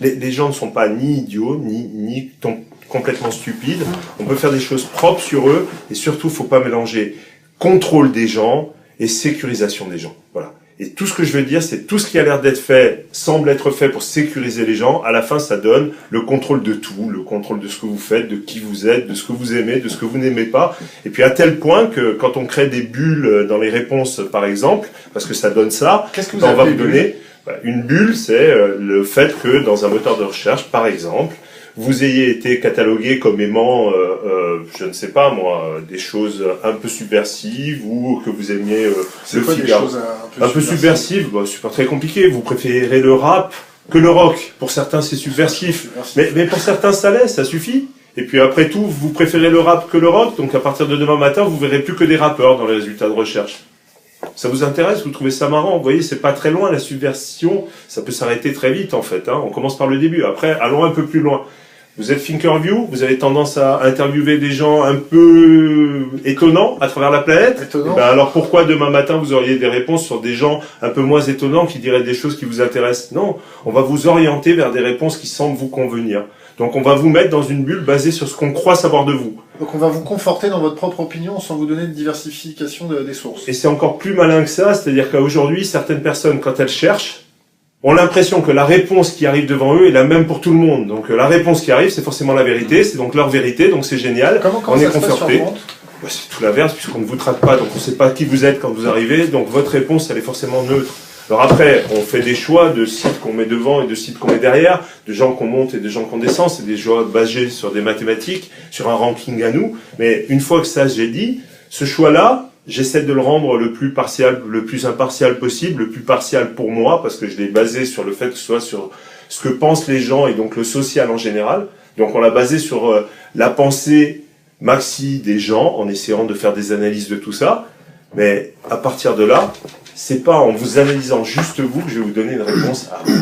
Les gens ne sont pas ni idiots, ni complètement stupides. On peut faire des choses propres sur eux, et surtout, faut pas mélanger contrôle des gens et sécurisation des gens. Voilà. Et tout ce que je veux dire, c'est tout ce qui a l'air d'être fait, semble être fait pour sécuriser les gens. À la fin, ça donne le contrôle de tout, le contrôle de ce que vous faites, de qui vous êtes, de ce que vous aimez, de ce que vous n'aimez pas. Et puis à tel point que quand on crée des bulles dans les réponses, par exemple, parce que ça donne ça, on va vous donner une bulle, c'est le fait que dans un moteur de recherche, par exemple, vous ayez été catalogué comme aimant, je ne sais pas moi, des choses un peu subversives, ou que vous aimiez le Figaro. Un peu subversives, bah, c'est pas très compliqué. Vous préférez le rap que le rock. Pour certains, c'est subversif. Mais pour certains, ça l'est, ça suffit. Et puis après tout, vous préférez le rap que le rock. Donc à partir de demain matin, vous verrez plus que des rappeurs dans les résultats de recherche. Ça vous intéresse? Vous trouvez ça marrant? Vous voyez, c'est pas très loin, la subversion. Ça peut s'arrêter très vite, en fait. Hein. On commence par le début. Après, allons un peu plus loin. Vous êtes Thinkerview, vous avez tendance à interviewer des gens un peu étonnants à travers la planète. Étonnant. Ben alors pourquoi demain matin vous auriez des réponses sur des gens un peu moins étonnants qui diraient des choses qui vous intéressent? Non, on va vous orienter vers des réponses qui semblent vous convenir. Donc on va vous mettre dans une bulle basée sur ce qu'on croit savoir de vous. Donc on va vous conforter dans votre propre opinion sans vous donner de diversification des sources. Et c'est encore plus malin que ça, c'est-à-dire qu'aujourd'hui, certaines personnes, quand elles cherchent, ont l'impression que la réponse qui arrive devant eux est la même pour tout le monde. Donc la réponse qui arrive, c'est forcément la vérité, c'est donc leur vérité, donc c'est génial. Comment on ça est se passe conforté. sur Vente ? Bah, c'est tout l'inverse, puisqu'on ne vous traque pas, donc on ne sait pas qui vous êtes quand vous arrivez, donc votre réponse, elle est forcément neutre. Alors après, on fait des choix de sites qu'on met devant et de sites qu'on met derrière, de gens qu'on monte et de gens qu'on descend, c'est des choix basés sur des mathématiques, sur un ranking à nous, mais une fois que ça j'ai dit, ce choix-là, j'essaie de le rendre le plus partial, le plus impartial possible, le plus partial pour moi, parce que je l'ai basé sur le fait que ce soit sur ce que pensent les gens et donc le social en général. Donc on l'a basé sur la pensée maxi des gens, en essayant de faire des analyses de tout ça. Mais à partir de là, c'est pas en vous analysant juste vous que je vais vous donner une réponse à vous.